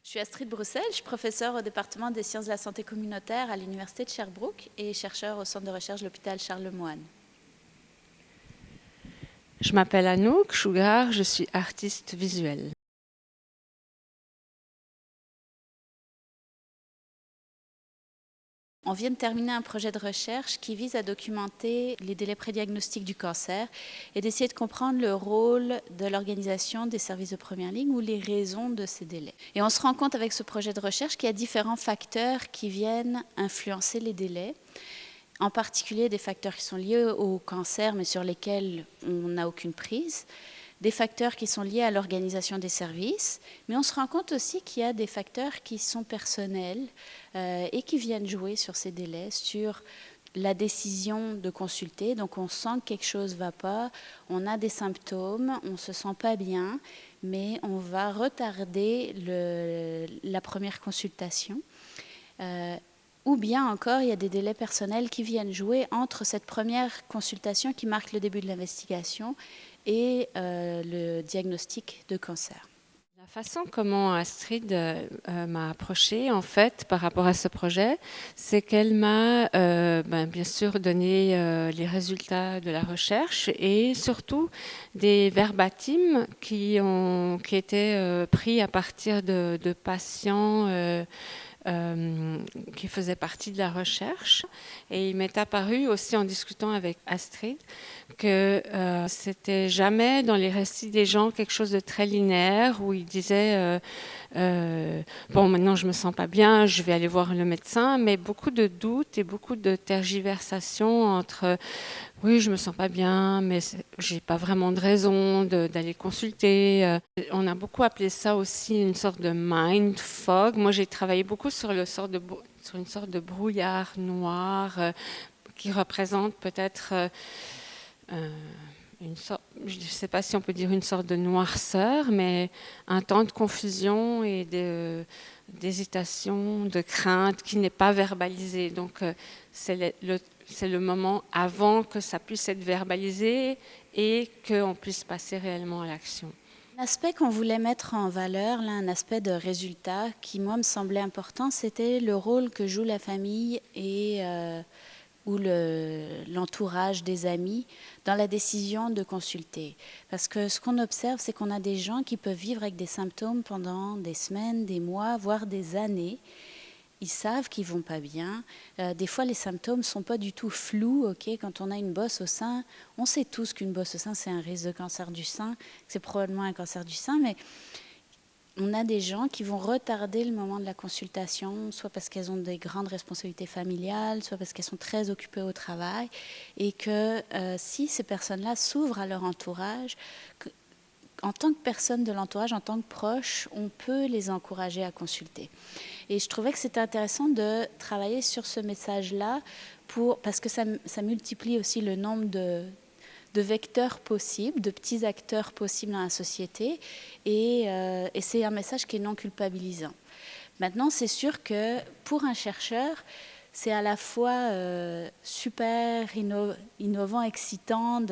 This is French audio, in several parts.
Je suis Astrid Bruxelles, je suis professeure au département des sciences de la santé communautaire à l'Université de Sherbrooke et chercheur au centre de recherche de l'hôpital Charles-Lemoine. Je m'appelle Anouk Chougar, je suis artiste visuelle. On vient de terminer un projet de recherche qui vise à documenter les délais prédiagnostiques du cancer et d'essayer de comprendre le rôle de l'organisation des services de première ligne ou les raisons de ces délais. Et on se rend compte avec ce projet de recherche qu'il y a différents facteurs qui viennent influencer les délais. En particulier des facteurs qui sont liés au cancer, mais sur lesquels on n'a aucune prise, des facteurs qui sont liés à l'organisation des services, mais on se rend compte aussi qu'il y a des facteurs qui sont personnels et qui viennent jouer sur ces délais, sur la décision de consulter. Donc on sent que quelque chose ne va pas, on a des symptômes, on ne se sent pas bien, mais on va retarder la première consultation. Ou bien encore, il y a des délais personnels qui viennent jouer entre cette première consultation qui marque le début de l'investigation et le diagnostic de cancer. La façon comment Astrid m'a approchée en fait par rapport à ce projet, c'est qu'elle m'a bien sûr donné les résultats de la recherche et surtout des verbatims qui étaient pris à partir de patients qui faisait partie de la recherche. Et il m'est apparu aussi en discutant avec Astrid que c'était jamais dans les récits des gens quelque chose de très linéaire où ils disaient bon, maintenant je me sens pas bien, je vais aller voir le médecin, mais beaucoup de doutes et beaucoup de tergiversations entre oui, je me sens pas bien, mais j'ai pas vraiment de raison d'aller consulter. On a beaucoup appelé ça aussi une sorte de mind fog. Moi, j'ai travaillé beaucoup sur sur une sorte de brouillard noir qui représente peut-être une sorte, je ne sais pas si on peut dire une sorte de noirceur, mais un temps de confusion et d'hésitation, de crainte qui n'est pas verbalisé. Donc, c'est le moment avant que ça puisse être verbalisé et qu'on puisse passer réellement à l'action. Un aspect qu'on voulait mettre en valeur, là, un aspect de résultat qui, moi, me semblait important, c'était le rôle que joue la famille et ou l'entourage des amis dans la décision de consulter. Parce que ce qu'on observe, c'est qu'on a des gens qui peuvent vivre avec des symptômes pendant des semaines, des mois, voire des années. Ils savent qu'ils vont pas bien. Des fois, les symptômes sont pas du tout flous. Ok, quand on a une bosse au sein, on sait tous qu'une bosse au sein, c'est un risque de cancer du sein, que c'est probablement un cancer du sein, mais on a des gens qui vont retarder le moment de la consultation, soit parce qu'elles ont des grandes responsabilités familiales, soit parce qu'elles sont très occupées au travail, et que si ces personnes-là s'ouvrent à leur entourage, en tant que personne de l'entourage, en tant que proche, on peut les encourager à consulter. Et je trouvais que c'était intéressant de travailler sur ce message-là parce que ça multiplie aussi le nombre de vecteurs possibles, de petits acteurs possibles dans la société. Et c'est un message qui est non culpabilisant. Maintenant, c'est sûr que pour un chercheur, c'est à la fois super innovant, excitant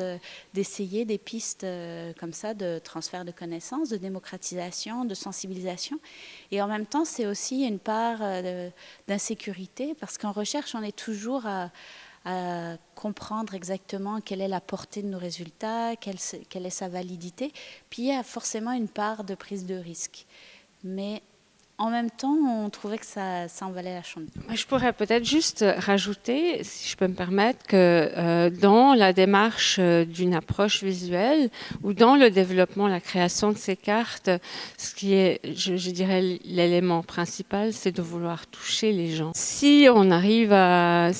d'essayer des pistes comme ça de transfert de connaissances, de démocratisation, de sensibilisation. Et en même temps, c'est aussi une part d'insécurité parce qu'en recherche, on est toujours à comprendre exactement quelle est la portée de nos résultats, quelle est sa validité. Puis il y a forcément une part de prise de risque. Mais en même temps, on trouvait que ça en valait la chandelle. Je pourrais peut-être juste rajouter, si je peux me permettre, que dans la démarche d'une approche visuelle ou dans le développement, la création de ces cartes, ce qui est, je dirais, l'élément principal, c'est de vouloir toucher les gens. Si on arrive à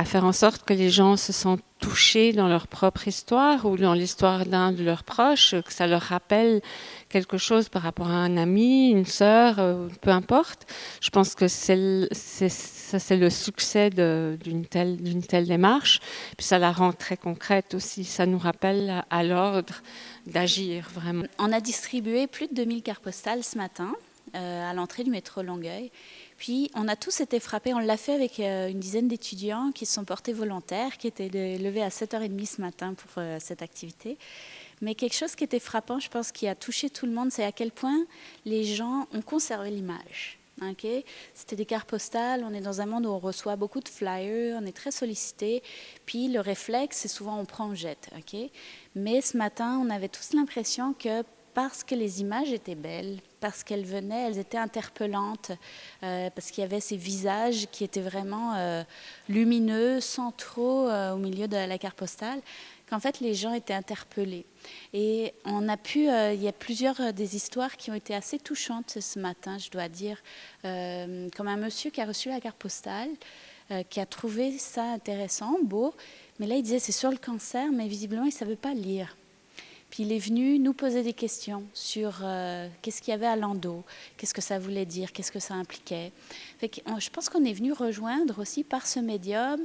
faire en sorte que les gens se sentent touchés dans leur propre histoire ou dans l'histoire d'un de leurs proches, que ça leur rappelle quelque chose par rapport à un ami, une sœur, peu importe. Je pense que c'est le succès d'une telle démarche. Puis ça la rend très concrète aussi. Ça nous rappelle à l'ordre d'agir vraiment. On a distribué plus de 2000 cartes postales ce matin à l'entrée du métro Longueuil. Puis on a tous été frappés, on l'a fait avec une dizaine d'étudiants qui se sont portés volontaires, qui étaient levés à 7h30 ce matin pour cette activité. Mais quelque chose qui était frappant, je pense, qui a touché tout le monde, c'est à quel point les gens ont conservé l'image. Okay? C'était des cartes postales, on est dans un monde où on reçoit beaucoup de flyers, on est très sollicité, puis le réflexe, c'est souvent on prend, on jette. Okay? Mais ce matin, on avait tous l'impression que parce que les images étaient belles, parce qu'elles venaient, elles étaient interpellantes, parce qu'il y avait ces visages qui étaient vraiment lumineux, centraux au milieu de la carte postale, qu'en fait les gens étaient interpellés. Et on a pu, il y a plusieurs des histoires qui ont été assez touchantes ce matin, je dois dire, comme un monsieur qui a reçu la carte postale, qui a trouvé ça intéressant, beau, mais là il disait c'est sur le cancer, mais visiblement il ne savait pas lire. Puis il est venu nous poser des questions sur qu'est-ce qu'il y avait à l'endo, qu'est-ce que ça voulait dire, qu'est-ce que ça impliquait. Je pense qu'on est venu rejoindre aussi par ce médium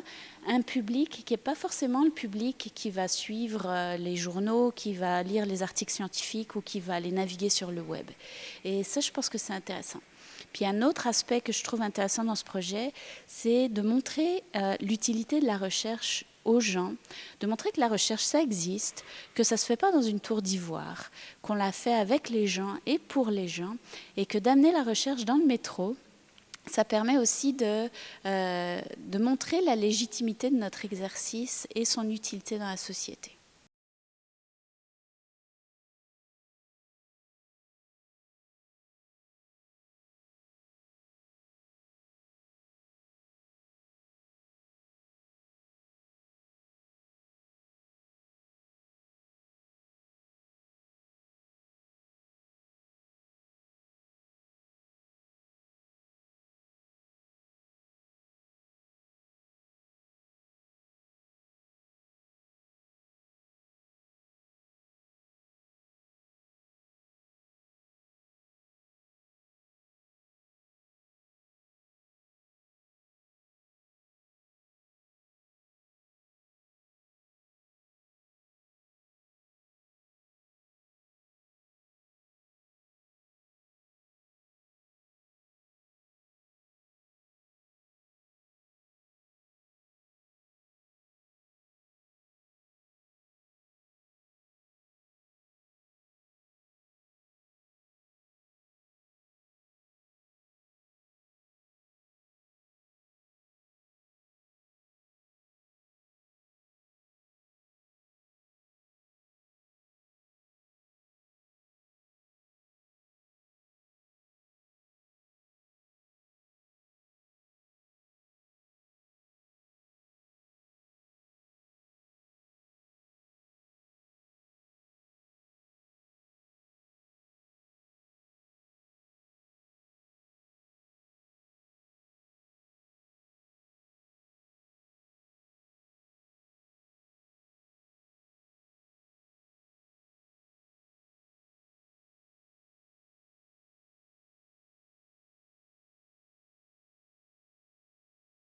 un public qui n'est pas forcément le public qui va suivre les journaux, qui va lire les articles scientifiques ou qui va aller naviguer sur le web. Et ça, je pense que c'est intéressant. Puis un autre aspect que je trouve intéressant dans ce projet, c'est de montrer l'utilité de la recherche aux gens, de montrer que la recherche, ça existe, que ça ne se fait pas dans une tour d'ivoire, qu'on l'a fait avec les gens et pour les gens, et que d'amener la recherche dans le métro, ça permet aussi de montrer la légitimité de notre exercice et son utilité dans la société.